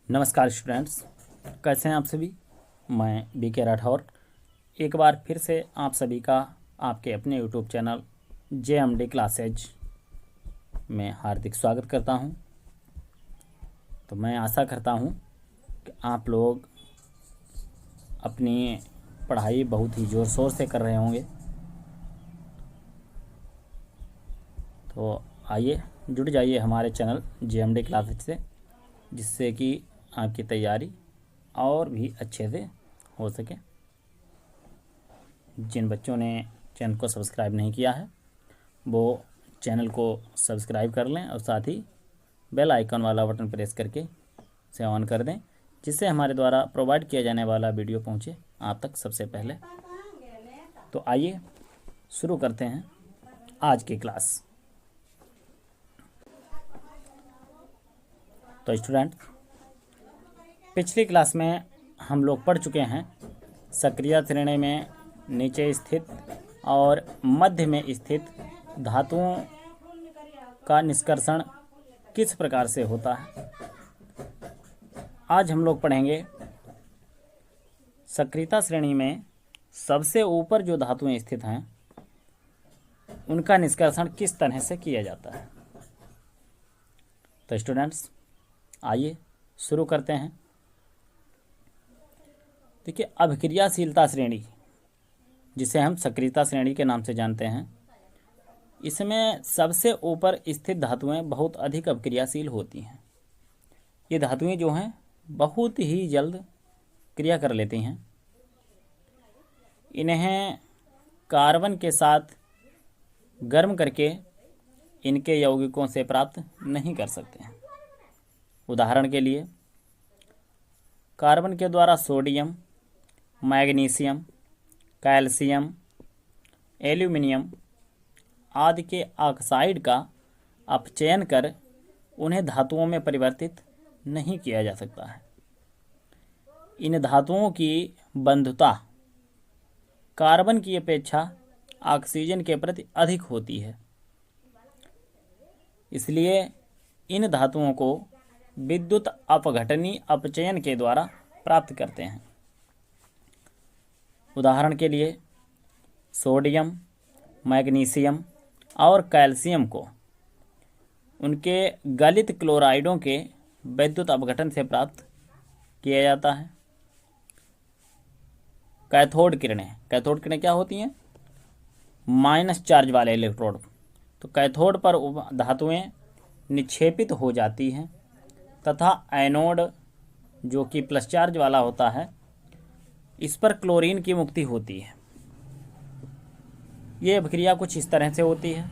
नमस्कार स्टूडेंट्स, कैसे हैं आप सभी। मैं बीके राठौर एक बार फिर से आप सभी का आपके अपने यूट्यूब चैनल JMD क्लासेज में हार्दिक स्वागत करता हूं। तो मैं आशा करता हूं कि आप लोग अपनी पढ़ाई बहुत ही ज़ोर शोर से कर रहे होंगे। तो आइए जुड़ जाइए हमारे चैनल JMD क्लासेज से, जिससे कि आपकी तैयारी और भी अच्छे से हो सके। जिन बच्चों ने चैनल को सब्सक्राइब नहीं किया है वो चैनल को सब्सक्राइब कर लें और साथ ही बेल आइकन वाला बटन प्रेस करके इसे ऑन कर दें, जिससे हमारे द्वारा प्रोवाइड किया जाने वाला वीडियो पहुंचे आप तक सबसे पहले। तो आइए शुरू करते हैं आज की क्लास। तो स्टूडेंट, पिछली क्लास में हम लोग पढ़ चुके हैं सक्रिय श्रेणी में नीचे स्थित और मध्य में स्थित धातुओं का निष्कर्षण किस प्रकार से होता है। आज हम लोग पढ़ेंगे सक्रियता श्रेणी में सबसे ऊपर जो धातुएं स्थित हैं उनका निष्कर्षण किस तरह से किया जाता है। तो स्टूडेंट्स, आइए शुरू करते हैं। देखिए, अभिक्रियाशीलता श्रेणी, जिसे हम सक्रियता श्रेणी के नाम से जानते हैं, इसमें सबसे ऊपर स्थित धातुएं बहुत अधिक अभिक्रियाशील होती हैं। ये धातुएं जो हैं बहुत ही जल्द क्रिया कर लेती हैं। इन्हें कार्बन के साथ गर्म करके इनके यौगिकों से प्राप्त नहीं कर सकते हैं। उदाहरण के लिए कार्बन के द्वारा सोडियम, मैग्नीशियम, कैल्शियम, एल्यूमिनियम आदि के ऑक्साइड का अपचयन कर उन्हें धातुओं में परिवर्तित नहीं किया जा सकता है। इन धातुओं की बंधुता कार्बन की अपेक्षा ऑक्सीजन के प्रति अधिक होती है, इसलिए इन धातुओं को विद्युत अपघटनी अपचयन के द्वारा प्राप्त करते हैं। उदाहरण के लिए सोडियम, मैग्नीशियम और कैल्शियम को उनके गलित क्लोराइडों के विद्युत अपघटन से प्राप्त किया जाता है। कैथोड किरणें क्या होती हैं? माइनस चार्ज वाले इलेक्ट्रोड। तो कैथोड पर धातुएं निक्षेपित हो जाती हैं तथा एनोड, जो कि प्लस चार्ज वाला होता है, इस पर क्लोरीन की मुक्ति होती है। ये अभिक्रिया कुछ इस तरह से होती है।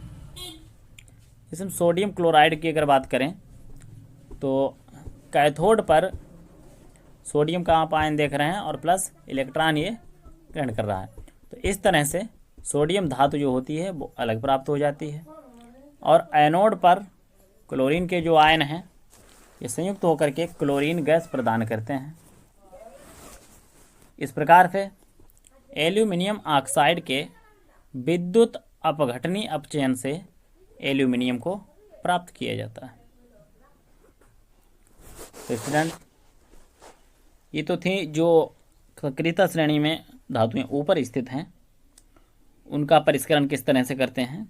इसमें सोडियम क्लोराइड की अगर बात करें तो कैथोड पर सोडियम का आप आयन देख रहे हैं और प्लस इलेक्ट्रॉन ये ग्रहण कर रहा है। तो इस तरह से सोडियम धातु जो होती है वो अलग प्राप्त हो जाती है और एनोड पर क्लोरीन के जो आयन हैं ये संयुक्त होकर के क्लोरीन गैस प्रदान करते हैं। इस प्रकार से एल्यूमिनियम ऑक्साइड के विद्युत अपघटनी अपचयन से एल्यूमिनियम को प्राप्त किया जाता है। तो स्टूडेंट, ये तो थी जो सक्रियता श्रेणी में धातुएं ऊपर स्थित हैं, उनका परिष्करण किस तरह से करते हैं।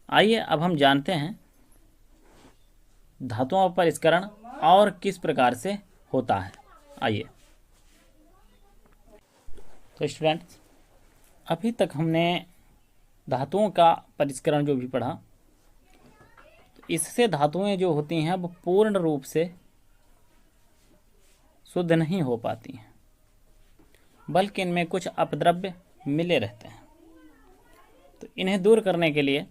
आइए अब हम जानते हैं धातुओं का परिष्करण और किस प्रकार से होता है। आइए। तो स्टूडेंट्स, अभी तक हमने धातुओं का परिष्करण जो भी पढ़ा, तो इससे धातुएं जो होती हैं वो पूर्ण रूप से शुद्ध नहीं हो पाती हैं, बल्कि इनमें कुछ अपद्रव्य मिले रहते हैं। तो इन्हें दूर करने के लिए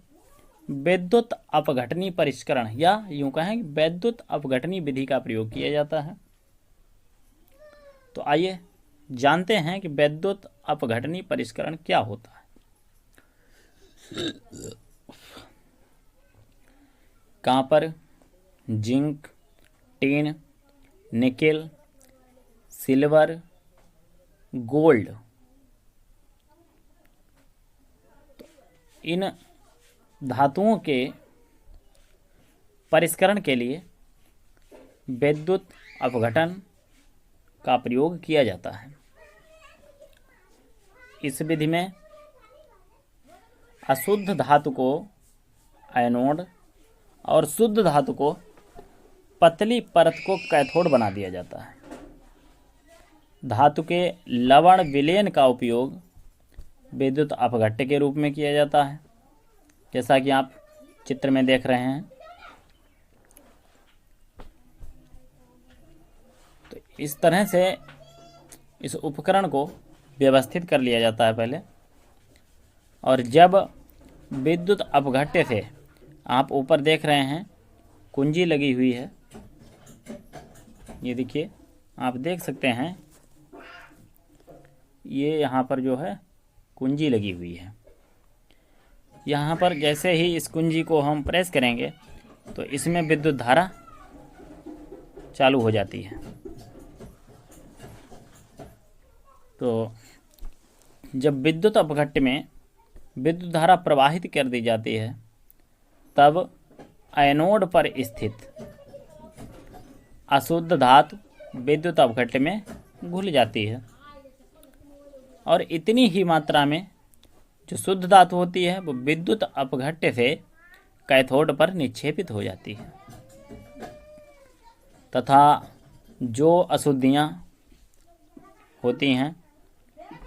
विद्युत अपघटनी परिष्करण या यूं कहें विद्युत अपघटनी विधि का प्रयोग किया जाता है। तो आइए जानते हैं कि विद्युत अपघटनी परिष्करण क्या होता है। Copper, zinc, tin, nickel, silver, gold, इन धातुओं के परिष्करण के लिए विद्युत अपघटन का प्रयोग किया जाता है। इस विधि में अशुद्ध धातु को एनोड और शुद्ध धातु को पतली परत को कैथोड बना दिया जाता है। धातु के लवण विलयन का उपयोग विद्युत अपघट्य के रूप में किया जाता है, जैसा कि आप चित्र में देख रहे हैं। तो इस तरह से इस उपकरण को व्यवस्थित कर लिया जाता है पहले, और जब विद्युत अपघट्य से आप ऊपर देख रहे हैं कुंजी लगी हुई है, ये देखिए आप देख सकते हैं, ये यहाँ पर जो है कुंजी लगी हुई है। यहाँ पर जैसे ही इस कुंजी को हम प्रेस करेंगे तो इसमें विद्युत धारा चालू हो जाती है। तो जब विद्युत अपघट्य में विद्युत धारा प्रवाहित कर दी जाती है, तब एनोड पर स्थित अशुद्ध धातु विद्युत अपघट्य में घुल जाती है, और इतनी ही मात्रा में जो शुद्ध धातु होती है वो विद्युत अपघट्य से कैथोड पर निक्षेपित हो जाती है, तथा जो अशुद्धियाँ होती हैं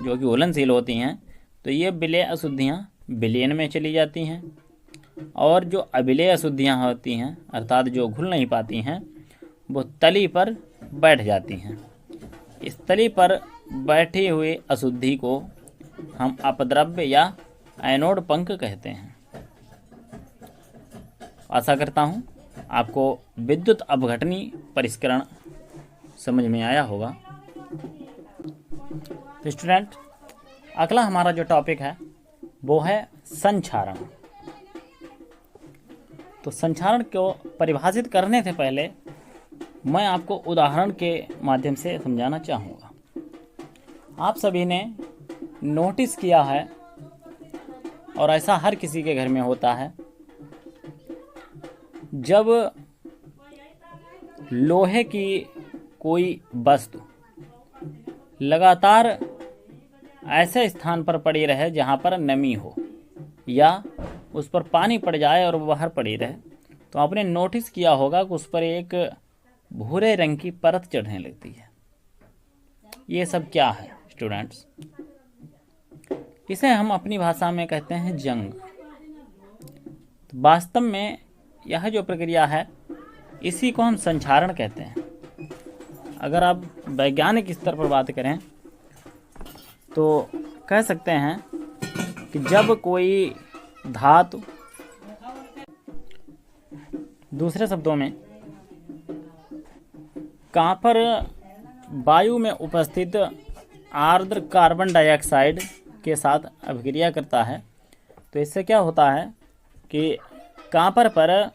जो कि घुलनशील होती हैं, तो ये विलेय अशुद्धियाँ विलयन में चली जाती हैं, और जो अविलेय अशुद्धियाँ होती हैं अर्थात जो घुल नहीं पाती हैं वो तली पर बैठ जाती हैं। इस तली पर बैठी हुई अशुद्धि को हम अपद्रव्य या एनोड पंख कहते हैं। आशा करता हूँ आपको विद्युत अपघटनी परिष्करण समझ में आया होगा। तो स्टूडेंट, अगला हमारा जो टॉपिक है वो है संक्षारण। तो संक्षारण को परिभाषित करने से पहले मैं आपको उदाहरण के माध्यम से समझाना चाहूँगा। आप सभी ने नोटिस किया है, और ऐसा हर किसी के घर में होता है, जब लोहे की कोई वस्तु लगातार ऐसे स्थान पर पड़ी रहे जहाँ पर नमी हो, या उस पर पानी पड़ जाए और बाहर पड़ी रहे, तो आपने नोटिस किया होगा कि उस पर एक भूरे रंग की परत चढ़ने लगती है। ये सब क्या है स्टूडेंट्स? इसे हम अपनी भाषा में कहते हैं जंग। तो वास्तव में यह जो प्रक्रिया है इसी को हम संक्षारण कहते हैं। अगर आप वैज्ञानिक स्तर पर बात करें तो कह सकते हैं कि जब कोई धातु, दूसरे शब्दों में कॉपर वायु में उपस्थित आर्द्र कार्बन डाइऑक्साइड के साथ अभिक्रिया करता है, तो इससे क्या होता है कि कॉपर पर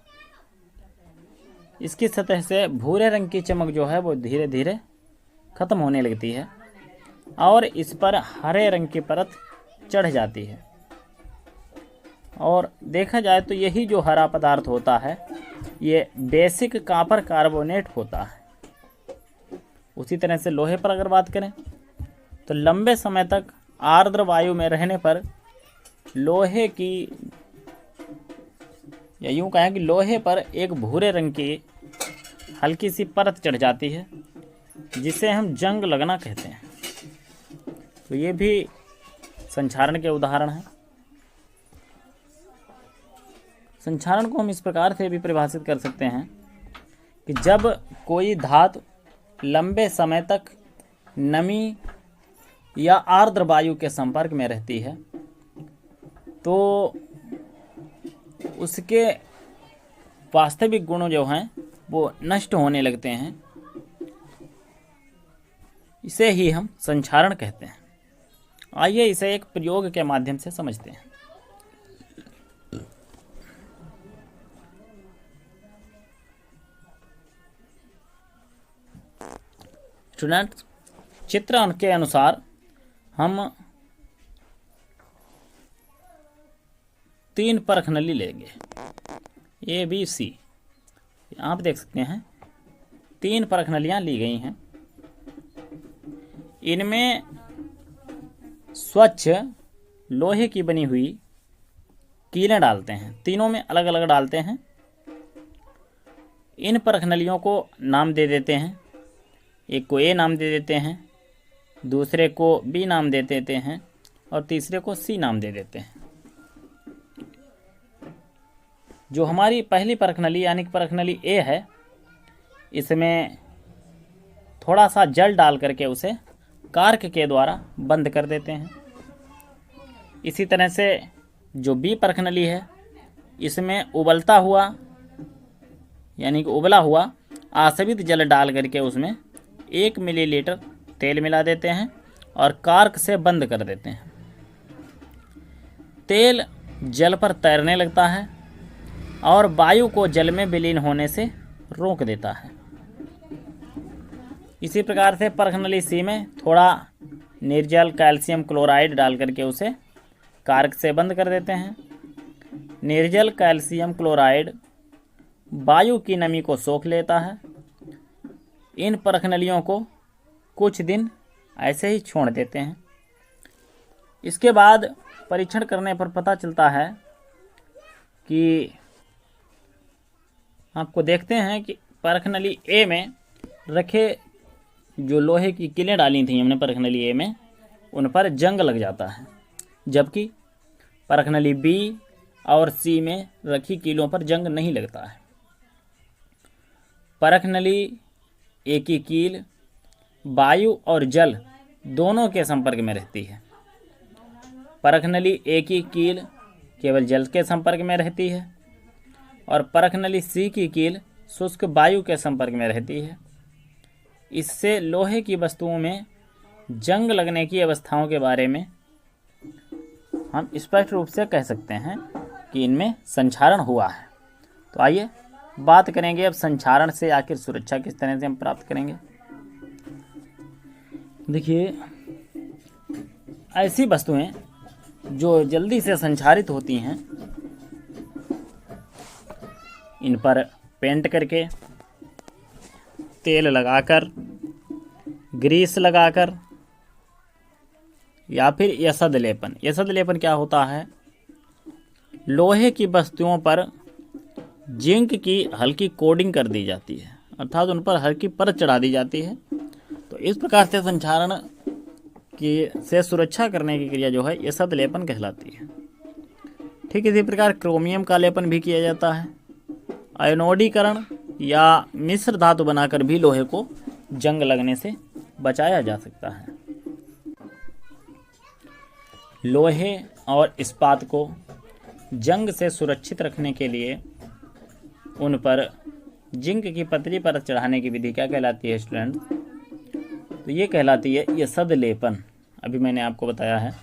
इसकी सतह से भूरे रंग की चमक जो है वो धीरे धीरे खत्म होने लगती है, और इस पर हरे रंग की परत चढ़ जाती है। और देखा जाए तो यही जो हरा पदार्थ होता है ये बेसिक कॉपर कार्बोनेट होता है। उसी तरह से लोहे पर अगर बात करें तो लंबे समय तक आर्द्र वायु में रहने पर लोहे की, या यूँ कहें कि लोहे पर एक भूरे रंग की हल्की सी परत चढ़ जाती है, जिसे हम जंग लगना कहते हैं। तो ये भी संक्षारण के उदाहरण हैं। संक्षारण को हम इस प्रकार से भी परिभाषित कर सकते हैं कि जब कोई धातु लंबे समय तक नमी या आर्द्र वायु के संपर्क में रहती है तो उसके वास्तविक गुण जो हैं वो नष्ट होने लगते हैं। इसे ही हम संक्षारण कहते हैं। आइए इसे एक प्रयोग के माध्यम से समझते हैं। स्टूडेंट्स, चित्र के अनुसार हम 3 परख नली लेंगे, A B C। आप देख सकते हैं 3 परखनलियाँ ली गई हैं। इनमें स्वच्छ लोहे की बनी हुई कीलें डालते हैं, तीनों में अलग अलग डालते हैं। इन परखनलियों को नाम दे देते हैं, एक को ए नाम दे देते हैं, दूसरे को बी नाम दे देते हैं और तीसरे को सी नाम दे देते हैं। जो हमारी पहली परखनली यानी कि परखनली ए है, इसमें थोड़ा सा जल डाल करके उसे कार्क के द्वारा बंद कर देते हैं। इसी तरह से जो बी परखनली है, इसमें उबलता हुआ यानी कि उबला हुआ आसवित जल डाल करके उसमें 1 मिलीलीटर तेल मिला देते हैं और कार्क से बंद कर देते हैं। तेल जल पर तैरने लगता है और वायु को जल में विलीन होने से रोक देता है। इसी प्रकार से परखनली सी में थोड़ा निर्जल कैल्शियम क्लोराइड डाल करके उसे कार्क से बंद कर देते हैं। निर्जल कैल्शियम क्लोराइड वायु की नमी को सोख लेता है। इन परखनलियों को कुछ दिन ऐसे ही छोड़ देते हैं। इसके बाद परीक्षण करने पर पता चलता है कि आपको देखते हैं कि परखनली ए में रखे जो लोहे की कीलें डाली थी हमने परखनली ए में, उन पर जंग लग जाता है, जबकि परखनली बी और सी में रखी कीलों पर जंग नहीं लगता है। परखनली ए की कील वायु और जल दोनों के संपर्क में रहती है। परखनली ए की कील केवल जल के संपर्क में रहती है और परखनली सी की कील शुष्क वायु के संपर्क में रहती है। इससे लोहे की वस्तुओं में जंग लगने की अवस्थाओं के बारे में हम स्पष्ट रूप से कह सकते हैं कि इनमें संक्षारण हुआ है। तो आइए बात करेंगे अब संक्षारण से आखिर सुरक्षा किस तरह से हम प्राप्त करेंगे। देखिए, ऐसी वस्तुएं जो जल्दी से संक्षारित होती हैं, इन पर पेंट करके, तेल लगाकर, ग्रीस लगाकर या फिर यसद लेपन। यसद लेपन क्या होता है? लोहे की वस्तुओं पर जिंक की हल्की कोडिंग कर दी जाती है, अर्थात उन पर हल्की परत चढ़ा दी जाती है। तो इस प्रकार से संक्षारण की से सुरक्षा करने की क्रिया जो है यसद लेपन कहलाती है। ठीक इसी प्रकार क्रोमियम का लेपन भी किया जाता है। आयनोडीकरण या मिश्र धातु बनाकर भी लोहे को जंग लगने से बचाया जा सकता है। लोहे और इस्पात को जंग से सुरक्षित रखने के लिए उन पर जिंक की पतली परत चढ़ाने की विधि क्या कहलाती है स्टूडेंट? तो ये कहलाती है यसद लेपन। अभी मैंने आपको बताया है।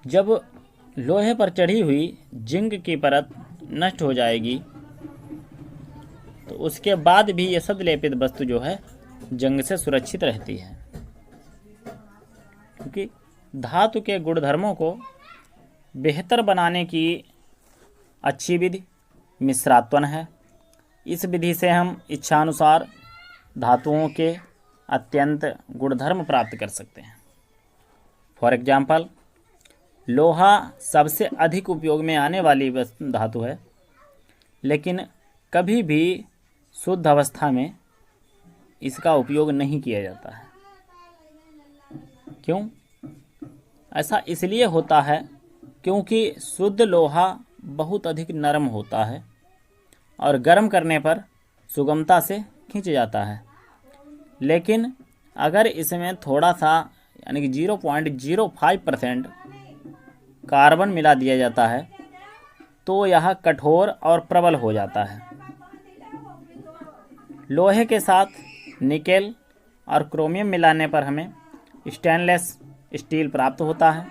जब लोहे पर चढ़ी हुई जिंक की परत नष्ट हो जाएगी तो उसके बाद भी यसद लेपित वस्तु जो है जंग से सुरक्षित रहती है, क्योंकि धातु के गुणधर्मों को बेहतर बनाने की अच्छी विधि मिश्रात्वन है। इस विधि से हम इच्छानुसार धातुओं के अत्यंत गुणधर्म प्राप्त कर सकते हैं। फॉर एग्जाम्पल, लोहा सबसे अधिक उपयोग में आने वाली धातु है, लेकिन कभी भी शुद्ध अवस्था में इसका उपयोग नहीं किया जाता है। क्यों? ऐसा इसलिए होता है क्योंकि शुद्ध लोहा बहुत अधिक नरम होता है और गर्म करने पर सुगमता से खिंच जाता है। लेकिन अगर इसमें थोड़ा सा यानी कि 0.05% कार्बन मिला दिया जाता है तो यह कठोर और प्रबल हो जाता है। लोहे के साथ निकेल और क्रोमियम मिलाने पर हमें स्टेनलेस स्टील प्राप्त होता है,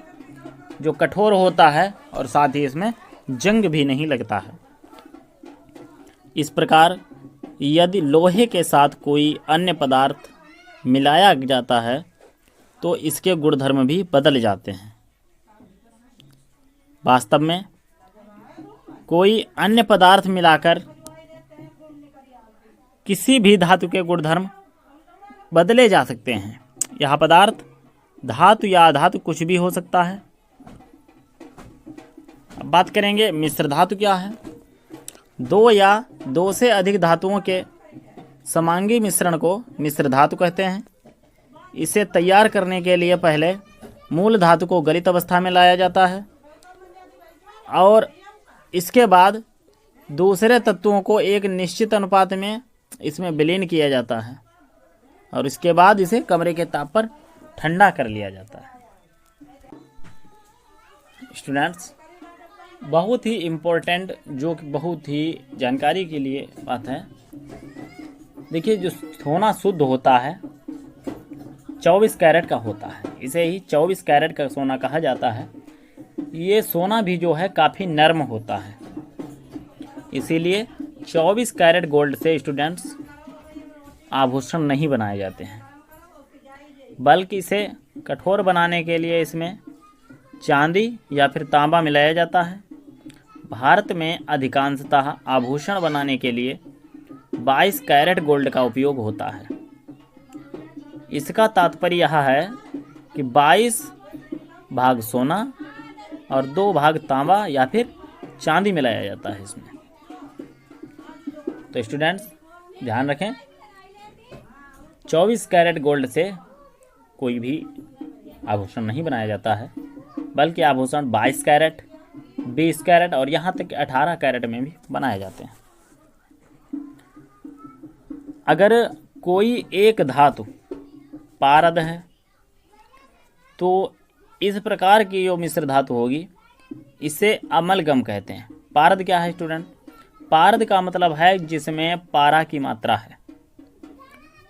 जो कठोर होता है और साथ ही इसमें जंग भी नहीं लगता है। इस प्रकार यदि लोहे के साथ कोई अन्य पदार्थ मिलाया जाता है तो इसके गुणधर्म भी बदल जाते हैं। वास्तव में कोई अन्य पदार्थ मिलाकर किसी भी धातु के गुणधर्म बदले जा सकते हैं। यह पदार्थ धातु या अधातु कुछ भी हो सकता है। अब बात करेंगे मिश्र धातु क्या है। दो या दो से अधिक धातुओं के समांगी मिश्रण को मिश्र धातु कहते हैं। इसे तैयार करने के लिए पहले मूल धातु को गलित अवस्था में लाया जाता है और इसके बाद दूसरे तत्वों को एक निश्चित अनुपात में इसमें विलीन किया जाता है और इसके बाद इसे कमरे के ताप पर ठंडा कर लिया जाता है। स्टूडेंट्स, बहुत ही इम्पोर्टेंट, जो कि बहुत ही जानकारी के लिए बात है। देखिए, जो सोना शुद्ध होता है 24 कैरेट का होता है। इसे ही 24 कैरेट का सोना कहा जाता है। ये सोना भी जो है काफ़ी नर्म होता है, इसीलिए 24 कैरेट गोल्ड से स्टूडेंट्स आभूषण नहीं बनाए जाते हैं, बल्कि इसे कठोर बनाने के लिए इसमें चांदी या फिर तांबा मिलाया जाता है। भारत में अधिकांशतः आभूषण बनाने के लिए 22 कैरेट गोल्ड का उपयोग होता है। इसका तात्पर्य यह है कि 22 भाग सोना और 2 भाग तांबा या फिर चांदी मिलाया जाता है इसमें। तो स्टूडेंट्स ध्यान रखें, 24 कैरेट गोल्ड से कोई भी आभूषण नहीं बनाया जाता है, बल्कि आभूषण 22 कैरेट, 20 कैरेट और यहाँ तक 18 कैरेट में भी बनाए जाते हैं। अगर कोई एक धातु पारद है तो इस प्रकार की जो मिश्र धातु होगी इसे अमलगम कहते हैं। पारद क्या है स्टूडेंट? पारद का मतलब है जिसमें पारा की मात्रा है।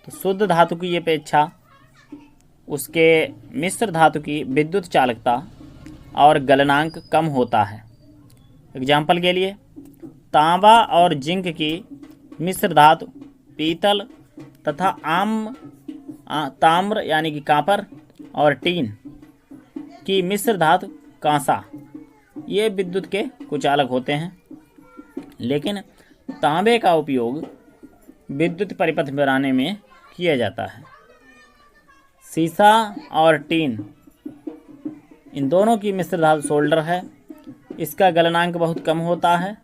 तो शुद्ध धातु की अपेक्षा उसके मिश्र धातु की विद्युत चालकता और गलनांक कम होता है। एग्जाम्पल के लिए, तांबा और जिंक की मिश्र धातु पीतल तथा ताम्र यानी कि कॉपर और टीन की मिश्र धातु कांसा, ये विद्युत के कुचालक होते हैं। लेकिन तांबे का उपयोग विद्युत परिपथ बनाने में किया जाता है। सीसा और टीन, इन दोनों की मिश्र धातु सोल्डर है। इसका गलनांक बहुत कम होता है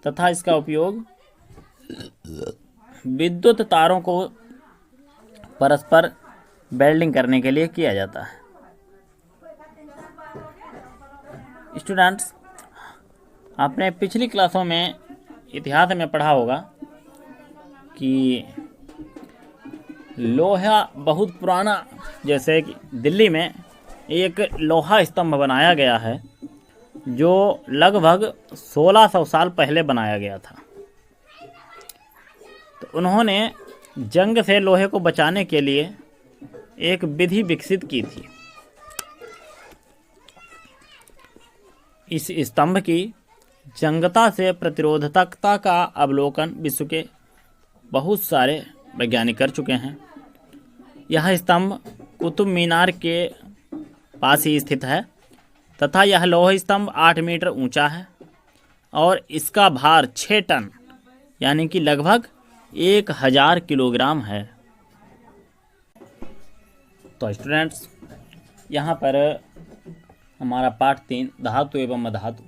तथा इसका उपयोग विद्युत तारों को परस्पर वेल्डिंग करने के लिए किया जाता है। स्टूडेंट्स, आपने पिछली क्लासों में इतिहास में पढ़ा होगा कि लोहा बहुत पुराना, जैसे कि दिल्ली में एक लोहा स्तंभ बनाया गया है जो लगभग 1600 साल पहले बनाया गया था। तो उन्होंने जंग से लोहे को बचाने के लिए एक विधि विकसित की थी। इस स्तंभ की जंगता से प्रतिरोधकता का अवलोकन विश्व के बहुत सारे वैज्ञानिक कर चुके हैं। यह स्तंभ कुतुब मीनार के पास ही स्थित है तथा यह लौह स्तंभ 8 मीटर ऊंचा है और इसका भार 6 टन यानी कि लगभग 1000 किलोग्राम है। तो स्टूडेंट्स, यहाँ पर हमारा पाठ 3 धातु एवं अधातु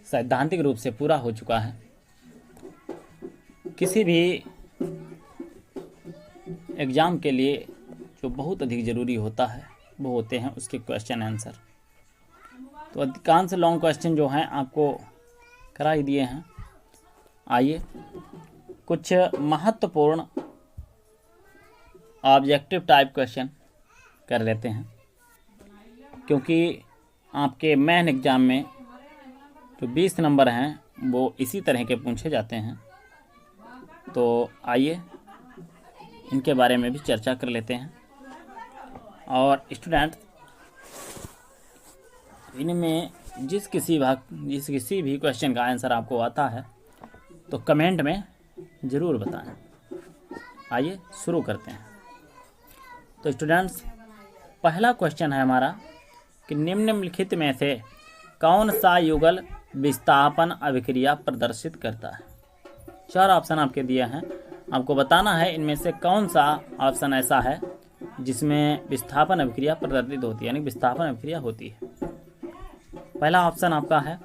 सैद्धांतिक रूप से पूरा हो चुका है। किसी भी एग्ज़ाम के लिए जो बहुत अधिक ज़रूरी होता है वो होते हैं उसके क्वेश्चन आंसर। तो अधिकांश लॉन्ग क्वेश्चन जो हैं आपको करा ही दिए हैं। आइए कुछ महत्वपूर्ण ऑब्जेक्टिव टाइप क्वेश्चन कर लेते हैं, क्योंकि आपके मेन एग्ज़ाम में जो 20 नंबर हैं वो इसी तरह के पूछे जाते हैं। तो आइए इनके बारे में भी चर्चा कर लेते हैं। और स्टूडेंट, इनमें जिस किसी भी क्वेश्चन का आंसर आपको आता है तो कमेंट में ज़रूर बताएं। आइए शुरू करते हैं। तो स्टूडेंट्स, पहला क्वेश्चन है हमारा कि निम्नलिखित में से कौन सा युगल विस्थापन अभिक्रिया प्रदर्शित करता है। 4 ऑप्शन आपके दिए हैं, आपको बताना है इनमें से कौन सा ऑप्शन ऐसा है जिसमें विस्थापन अभिक्रिया प्रदर्शित होती है, यानी विस्थापन अभिक्रिया होती है। पहला ऑप्शन आपका है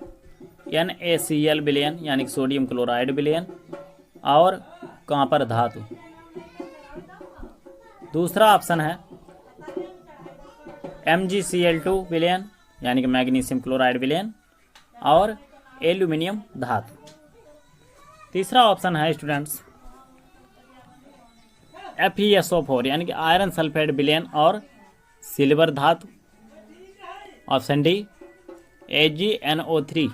NaCl विलयन यानी कि सोडियम क्लोराइड विलयन और कॉपर धातु। दूसरा ऑप्शन है MgCl2 विलयन यानी कि मैग्नीशियम क्लोराइड विलयन और एल्यूमिनियम धातु। तीसरा ऑप्शन है स्टूडेंट्स FeSO4 यानी कि आयरन सल्फेट विलयन और सिल्वर धातु। ऑप्शन डी AgNO3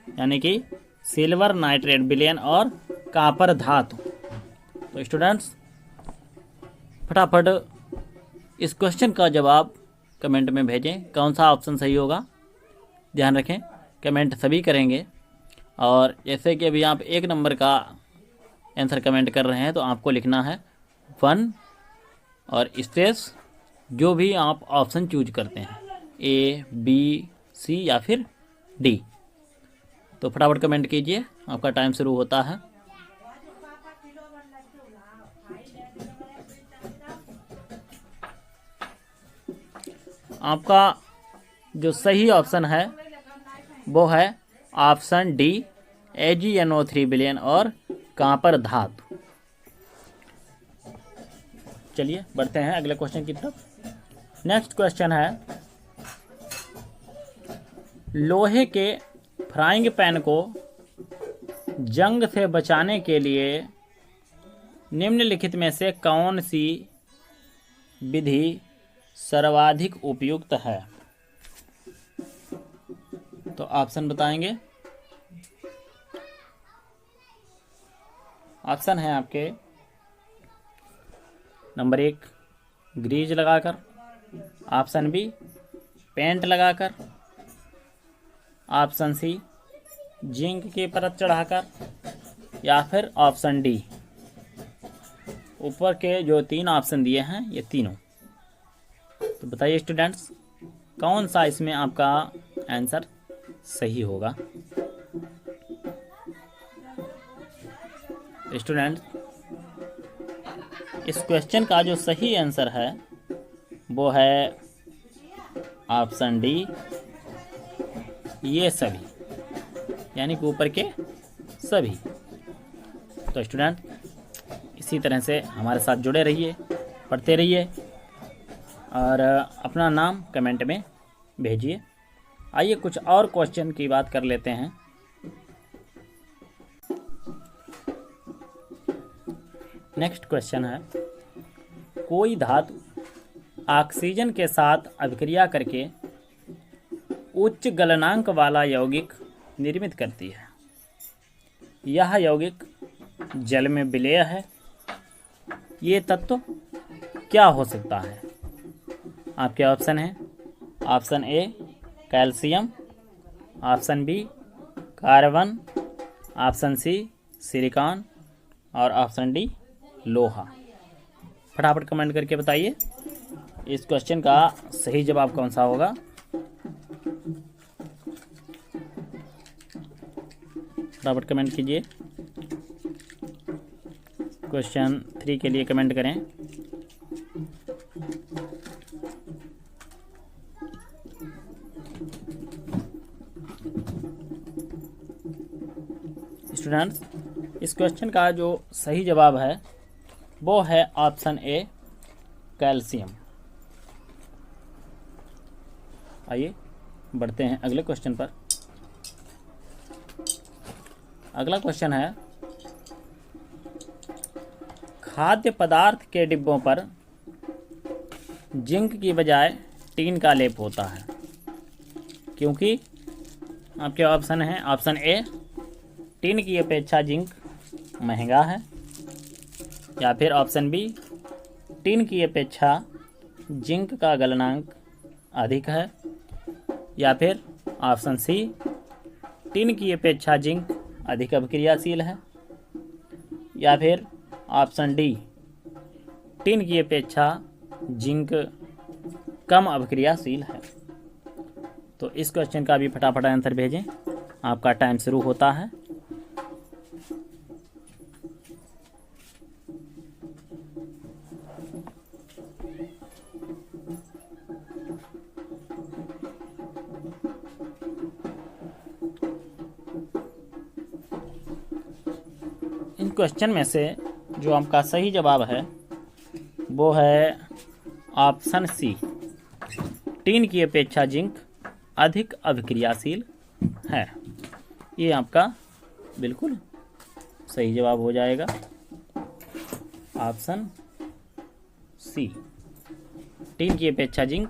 यानी कि सिल्वर नाइट्रेट विलयन और कॉपर धातु। तो स्टूडेंट्स फटाफट इस क्वेश्चन का जवाब कमेंट में भेजें, कौन सा ऑप्शन सही होगा। ध्यान रखें कमेंट सभी करेंगे, और जैसे कि अभी आप 1 नंबर का आंसर कमेंट कर रहे हैं तो आपको लिखना है 1 और स्पेस जो भी आप ऑप्शन चूज करते हैं, A, B, C या फिर D। तो फटाफट कमेंट कीजिए, आपका टाइम शुरू होता है। आपका जो सही ऑप्शन है वो है ऑप्शन डी AgNO3 विलयन और कॉपर धातु। चलिए बढ़ते हैं अगले क्वेश्चन की तरफ। नेक्स्ट क्वेश्चन है लोहे के फ्राइंग पैन को जंग से बचाने के लिए निम्नलिखित में से कौन सी विधि सर्वाधिक उपयुक्त है। तो ऑप्शन बताएंगे। ऑप्शन है आपके नंबर 1 ग्रीज लगाकर, ऑप्शन बी पेंट लगाकर, ऑप्शन सी जिंक की परत चढ़ाकर, या फिर ऑप्शन डी ऊपर के जो 3 ऑप्शन दिए हैं ये तीनों। तो बताइए स्टूडेंट्स कौन सा इसमें आपका आंसर सही होगा। स्टूडेंट्स इस क्वेश्चन का जो सही आंसर है वो है ऑप्शन डी ये सभी, यानी कि ऊपर के सभी। तो स्टूडेंट इसी तरह से हमारे साथ जुड़े रहिए, पढ़ते रहिए और अपना नाम कमेंट में भेजिए। आइए कुछ और क्वेश्चन की बात कर लेते हैं। नेक्स्ट क्वेश्चन है कोई धातु ऑक्सीजन के साथ अभिक्रिया करके उच्च गलनांक वाला यौगिक निर्मित करती है। यह यौगिक जल में विलेय है। ये तत्व क्या हो सकता है। आपके ऑप्शन हैं option A calcium, option B carbon, option C silicon और ऑप्शन डी लोहा। फटाफट कमेंट करके बताइए इस क्वेश्चन का सही जवाब कौन सा होगा। फटाफट कमेंट कीजिए। क्वेश्चन 3 के लिए कमेंट करें। स्टूडेंट्स इस क्वेश्चन का जो सही जवाब है वो है ऑप्शन ए कैल्शियम। आइए बढ़ते हैं अगले क्वेश्चन पर। अगला क्वेश्चन है खाद्य पदार्थ के डिब्बों पर जिंक की बजाय टीन का लेप होता है क्योंकि आपके ऑप्शन हैं ऑप्शन ए टीन की अपेक्षा जिंक महंगा है, या फिर ऑप्शन बी टीन की अपेक्षा जिंक का गलनांक अधिक है, या फिर ऑप्शन सी टीन की अपेक्षा जिंक अधिक अभिक्रियाशील है, या फिर ऑप्शन डी टीन की अपेक्षा जिंक कम अभिक्रियाशील है। तो इस क्वेश्चन का भी फटाफट आंसर भेजें, आपका टाइम शुरू होता है। क्वेश्चन में से जो आपका सही जवाब है वो है ऑप्शन सी, टीन की अपेक्षा जिंक अधिक अभिक्रियाशील है। ये आपका बिल्कुल सही जवाब हो जाएगा, ऑप्शन सी, टीन की अपेक्षा जिंक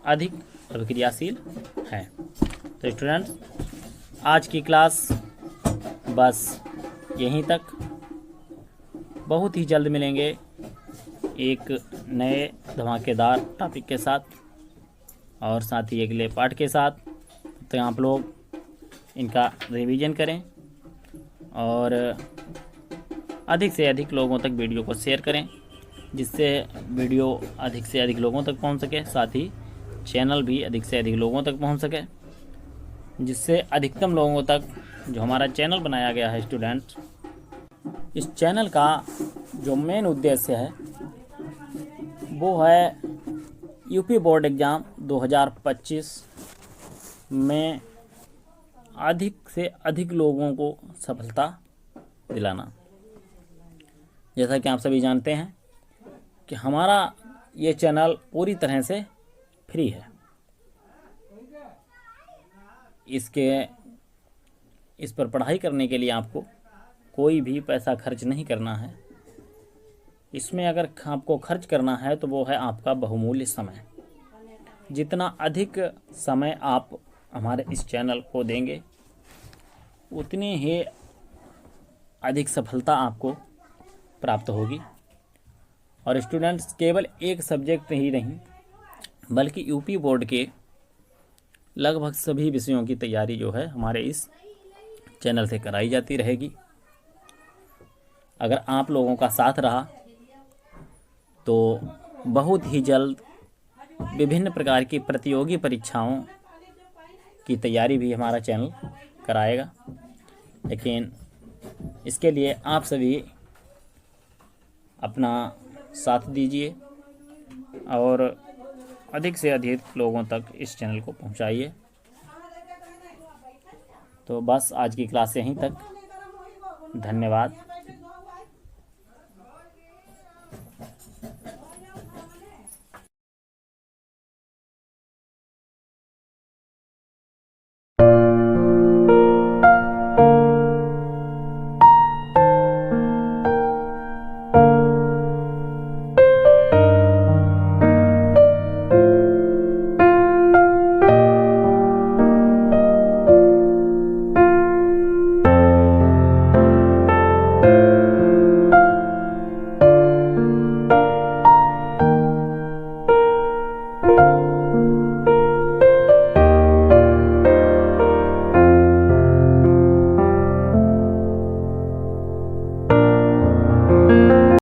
अधिक अभिक्रियाशील है। तो स्टूडेंट्स, आज की क्लास बस यहीं तक। बहुत ही जल्द मिलेंगे एक नए धमाकेदार टॉपिक के साथ और साथ ही अगले पार्ट के साथ। तो आप लोग इनका रिवीजन करें और अधिक से अधिक लोगों तक वीडियो को शेयर करें, जिससे वीडियो अधिक से अधिक लोगों तक पहुंच सके, साथ ही चैनल भी अधिक से अधिक लोगों तक पहुंच सके, जिससे अधिकतम लोगों तक जो हमारा चैनल बनाया गया है स्टूडेंट, इस चैनल का जो मेन उद्देश्य है वो है यूपी बोर्ड एग्ज़ाम 2025 में अधिक से अधिक लोगों को सफलता दिलाना। जैसा कि आप सभी जानते हैं कि हमारा ये चैनल पूरी तरह से फ्री है। इस पर पढ़ाई करने के लिए आपको कोई भी पैसा खर्च नहीं करना है। इसमें अगर आपको खर्च करना है तो वो है आपका बहुमूल्य समय। जितना अधिक समय आप हमारे इस चैनल को देंगे उतनी ही अधिक सफलता आपको प्राप्त होगी। और स्टूडेंट्स, केवल एक सब्जेक्ट ही नहीं बल्कि यूपी बोर्ड के लगभग सभी विषयों की तैयारी जो है हमारे इस चैनल से कराई जाती रहेगी। अगर आप लोगों का साथ रहा तो बहुत ही जल्द विभिन्न प्रकार की प्रतियोगी परीक्षाओं की तैयारी भी हमारा चैनल कराएगा। लेकिन इसके लिए आप सभी अपना साथ दीजिए और अधिक से अधिक लोगों तक इस चैनल को पहुंचाइए। तो बस आज की क्लास यहीं तक। धन्यवाद।